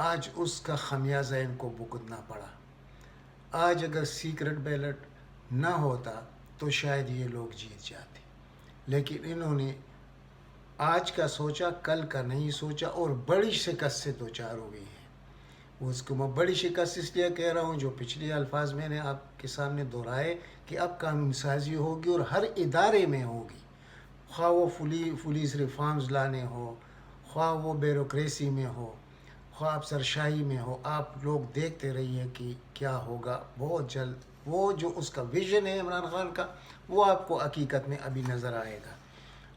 آج اس کا خمیازہ ان کو بھگتنا پڑا۔ آج اگر سیکرٹ بیلٹ نہ ہوتا تو شاید یہ لوگ جیت جاتے، لیکن انہوں نے آج کا سوچا، کل کا نہیں سوچا، اور بڑی شکست سے دوچار ہو گئی ہیں۔ اس کو میں بڑی شکست اس لیے کہہ رہا ہوں، جو پچھلے الفاظ میں نے آپ کے سامنے دہرائے کہ اب قانون سازی ہوگی اور ہر ادارے میں ہوگی، خواہ وہ پولیس ریفارمز لانے ہو، خواہ وہ بیوروکریسی میں ہو، خواہ افسرشاہی میں ہو۔ آپ لوگ دیکھتے رہیے کہ کیا ہوگا بہت جلد۔ وہ جو اس کا ویژن ہے عمران خان کا، وہ آپ کو حقیقت میں ابھی نظر آئے گا،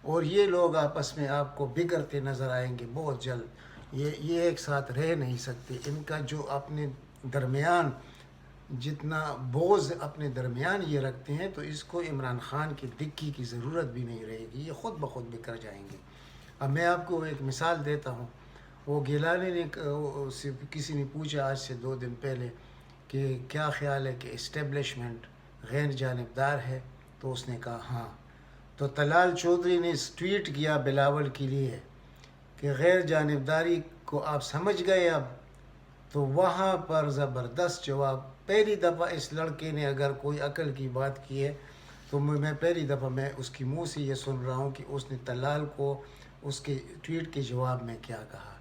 اور یہ لوگ آپس میں آپ کو بگڑتے نظر آئیں گے بہت جلد۔ یہ ایک ساتھ رہ نہیں سکتے۔ ان کا جو اپنے درمیان جتنا بوجھ اپنے درمیان یہ رکھتے ہیں، تو اس کو عمران خان کی دکی کی ضرورت بھی نہیں رہے گی، یہ خود بخود بکھر جائیں گے۔ اب میں آپ کو ایک مثال دیتا ہوں۔ وہ گیلانی نے کسی نے پوچھا آج سے 2 دن پہلے کہ کیا خیال ہے کہ اسٹیبلشمنٹ غیر جانبدار ہے، تو اس نے کہا ہاں۔ تو طلال چودھری نے ٹویٹ کیا بلاول کے لیے کہ غیر جانبداری کو آپ سمجھ گئے اب، تو وہاں پر زبردست جواب۔ پہلی دفعہ اس لڑکے نے اگر کوئی عقل کی بات کی ہے، تو میں پہلی دفعہ میں اس کی منہ سے یہ سن رہا ہوں کہ اس نے طلال کو اس کے ٹویٹ کے جواب میں کیا کہا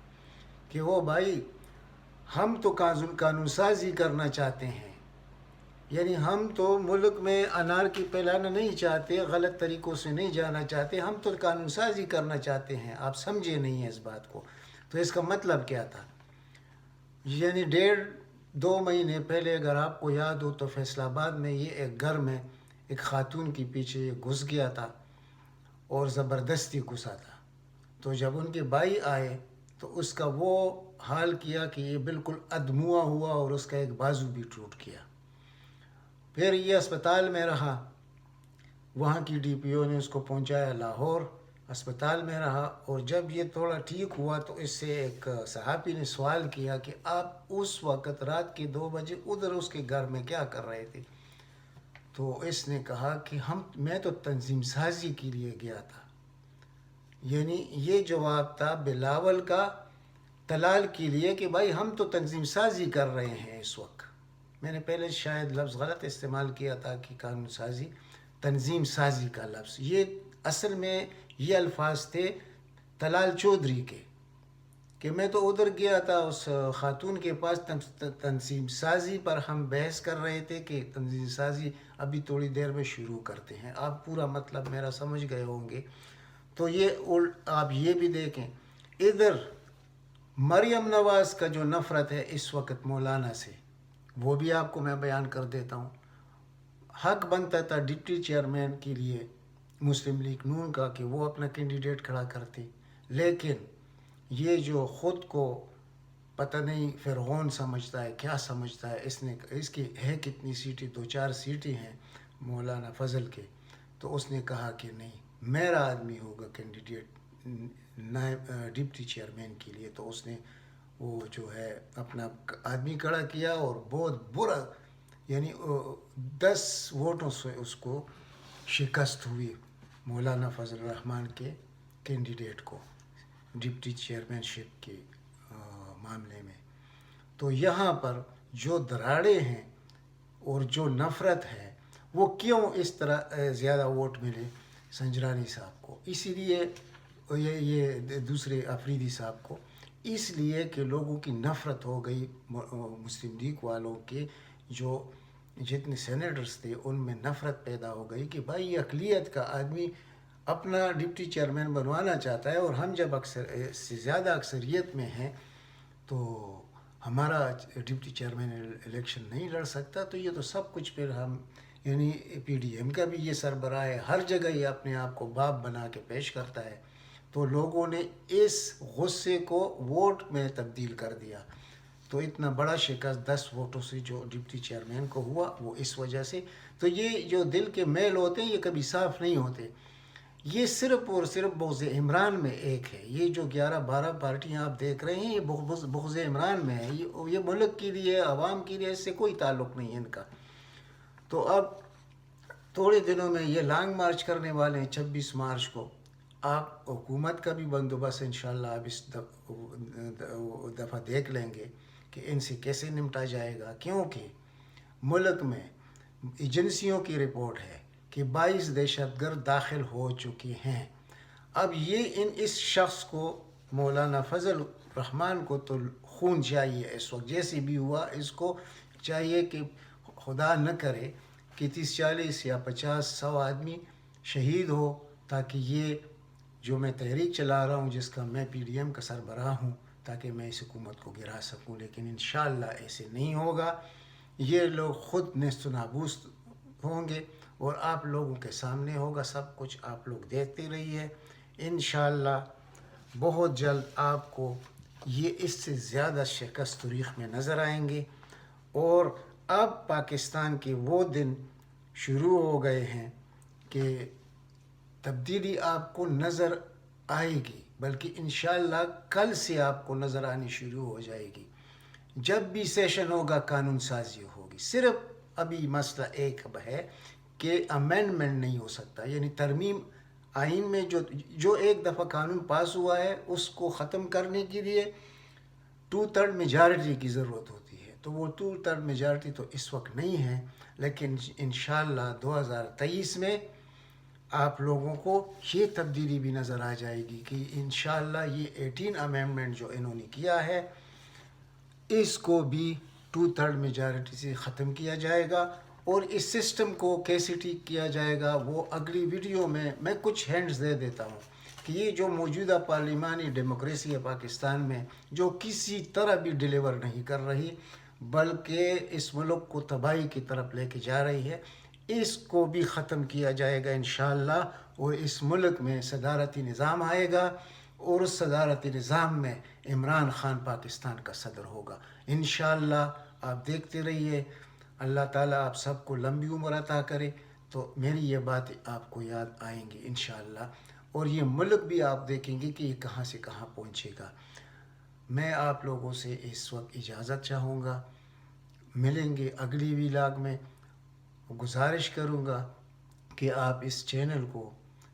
کہ وہ بھائی ہم تو قانون سازی کرنا چاہتے ہیں، یعنی ہم تو ملک میں انارکی پھیلانا نہیں چاہتے، غلط طریقوں سے نہیں جانا چاہتے، ہم تو قانون سازی کرنا چاہتے ہیں۔ آپ سمجھے نہیں ہیں اس بات کو۔ تو اس کا مطلب کیا تھا؟ یعنی 1.5-2 مہینے پہلے اگر آپ کو یاد ہو تو فیصل آباد میں یہ ایک گھر میں ایک خاتون کے پیچھے یہ گھس گیا تھا اور زبردستی گھسا تھا۔ تو جب ان کے بھائی آئے تو اس کا وہ حال کیا کہ یہ بالکل ادموا ہوا اور اس کا ایک بازو بھی ٹوٹ گیا۔ پھر یہ اسپتال میں رہا، وہاں کی ڈی پی او نے اس کو پہنچایا لاہور، اسپتال میں رہا، اور جب یہ تھوڑا ٹھیک ہوا تو اس سے ایک صحافی نے سوال کیا کہ آپ اس وقت رات کے 2 بجے ادھر اس کے گھر میں کیا کر رہے تھے؟ تو اس نے کہا کہ میں تو تنظیم سازی کے لیے گیا تھا۔ یعنی یہ جواب تھا بلاول کا طلال کے لیے کہ بھائی ہم تو تنظیم سازی کر رہے ہیں اس وقت۔ میں نے پہلے شاید لفظ غلط استعمال کیا تھا کہ قانون سازی، تنظیم سازی کا لفظ، یہ اصل میں یہ الفاظ تھے طلال چودھری کے، کہ میں تو ادھر گیا تھا اس خاتون کے پاس، تنظیم سازی پر ہم بحث کر رہے تھے کہ تنظیم سازی ابھی تھوڑی دیر میں شروع کرتے ہیں۔ آپ پورا مطلب میرا سمجھ گئے ہوں گے۔ تو یہ آپ یہ بھی دیکھیں، ادھر مریم نواز کا جو نفرت ہے اس وقت مولانا سے، وہ بھی آپ کو میں بیان کر دیتا ہوں۔ حق بنتا تھا ڈپٹی چیئرمین کے لیے مسلم لیگ نون کا کہ وہ اپنا کینڈیڈیٹ کھڑا کرتے، لیکن یہ جو خود کو پتہ نہیں فرعون سمجھتا ہے کیا سمجھتا ہے، اس کی ہے کتنی سیٹیں، 2-4 سیٹیں ہیں مولانا فضل کے، تو اس نے کہا کہ نہیں میرا آدمی ہوگا کینڈیڈیٹ نائب ڈپٹی چیئرمین کے لیے۔ تو اس نے وہ جو ہے اپنا آدمی کھڑا کیا اور بہت برا، یعنی 10 ووٹوں سے اس کو شکست ہوئی مولانا فضل الرحمان کے کینڈیڈیٹ کو ڈپٹی چیئرمین شپ کے معاملے میں۔ تو یہاں پر جو دراڑے ہیں اور جو نفرت ہے، وہ کیوں اس طرح زیادہ ووٹ ملے سنجرانی صاحب کو؟ اسی لیے یہ دوسرے افریدی صاحب کو، اس لیے کہ لوگوں کی نفرت ہو گئی مسلم لیگ والوں کے، جو جتنے سینیٹرز تھے ان میں نفرت پیدا ہو گئی کہ بھائی یہ اقلیت کا آدمی اپنا ڈپٹی چیئرمین بنوانا چاہتا ہے، اور ہم جب سے زیادہ اکثریت میں ہیں تو ہمارا ڈپٹی چیئرمین الیکشن نہیں لڑ سکتا۔ تو یہ تو سب کچھ پھر ہم، یعنی پی ڈی ایم کا بھی یہ سربراہ ہے، ہر جگہ یہ اپنے آپ کو باپ بنا کے پیش کرتا ہے۔ تو لوگوں نے اس غصے کو ووٹ میں تبدیل کر دیا۔ تو اتنا بڑا شکست 10 ووٹوں سے جو ڈپٹی چیئرمین کو ہوا، وہ اس وجہ سے۔ تو یہ جو دل کے میل ہوتے ہیں یہ کبھی صاف نہیں ہوتے، یہ صرف اور صرف بغض عمران میں ایک ہے۔ یہ جو 11-12 پارٹیاں آپ دیکھ رہے ہیں، یہ بغض عمران میں ہے، یہ ملک کے لیے، عوام کے لیے اس سے کوئی تعلق نہیں ہے ان کا۔ تو اب تھوڑے دنوں میں یہ لانگ مارچ کرنے والے ہیں 26 مارچ کو، آپ حکومت کا بھی بندوبست انشاءاللہ آپ اس دفعہ دیکھ لیں گے کہ ان سے کیسے نمٹا جائے گا، کیونکہ ملک میں ایجنسیوں کی رپورٹ ہے کہ 22 دہشت گرد داخل ہو چکی ہیں۔ اب یہ اس شخص کو، مولانا فضل الرحمان کو تو خون چاہیے اس وقت، جیسے بھی ہوا اس کو چاہیے کہ خدا نہ کرے کہ 30-40 یا 50-100 آدمی شہید ہو، تاکہ یہ جو میں تحریک چلا رہا ہوں، جس کا میں پی ڈی ایم کا سربراہ ہوں، تاکہ میں اس حکومت کو گرا سکوں، لیکن انشاءاللہ ایسے نہیں ہوگا۔ یہ لوگ خود نیست و نابود ہوں گے اور آپ لوگوں کے سامنے ہوگا سب کچھ، آپ لوگ دیکھتے رہیے۔ انشاءاللہ بہت جلد آپ کو یہ اس سے زیادہ شکست تاریخ میں نظر آئیں گے، اور اب پاکستان کے وہ دن شروع ہو گئے ہیں کہ تبدیلی آپ کو نظر آئے گی، بلکہ انشاءاللہ کل سے آپ کو نظر آنی شروع ہو جائے گی۔ جب بھی سیشن ہوگا قانون سازی ہوگی، صرف ابھی مسئلہ ایک اب ہے کہ امینڈمنٹ نہیں ہو سکتا، یعنی ترمیم آئین میں جو ایک دفعہ قانون پاس ہوا ہے اس کو ختم کرنے کے لیے 2/3 میجارٹی کی ضرورت ہوتی ہے، تو وہ 2/3 میجارٹی تو اس وقت نہیں ہے، لیکن انشاءاللہ 2023 میں آپ لوگوں کو یہ تبدیلی بھی نظر آ جائے گی کہ انشاءاللہ یہ 18 امینڈمنٹ جو انہوں نے کیا ہے اس کو بھی 2/3 میجارٹی سے ختم کیا جائے گا، اور اس سسٹم کو کیسے ٹھیک کیا جائے گا وہ اگلی ویڈیو میں کچھ ہینڈز دے دیتا ہوں کہ یہ جو موجودہ پارلیمانی ڈیموکریسی ہے پاکستان میں، جو کسی طرح بھی ڈیلیور نہیں کر رہی بلکہ اس ملک کو تباہی کی طرف لے کے جا رہی ہے، اس کو بھی ختم کیا جائے گا انشاءاللہ، اور اس ملک میں صدارتی نظام آئے گا، اور اس صدارتی نظام میں عمران خان پاکستان کا صدر ہوگا انشاءاللہ۔ آپ دیکھتے رہیے، اللہ تعالیٰ آپ سب کو لمبی عمر عطا کرے، تو میری یہ باتیں آپ کو یاد آئیں گی انشاءاللہ، اور یہ ملک بھی آپ دیکھیں گے کہ یہ کہاں سے کہاں پہنچے گا۔ میں آپ لوگوں سے اس وقت اجازت چاہوں گا، ملیں گے اگلی ویلاگ میں۔ گزارش کروں گا کہ آپ اس چینل کو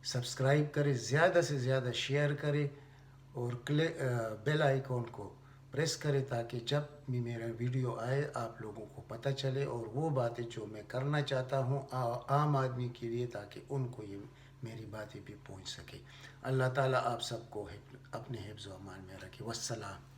سبسکرائب کریں، زیادہ سے زیادہ شیئر کریں، اور بیل آئیکن کو پریس کریں، تاکہ جب بھی میرا ویڈیو آئے آپ لوگوں کو پتہ چلے، اور وہ باتیں جو میں کرنا چاہتا ہوں عام آدمی کے لیے، تاکہ ان کو یہ میری باتیں بھی پہنچ سکے۔ اللہ تعالیٰ آپ سب کو اپنے حفظ و امان میں رکھے۔ والسلام۔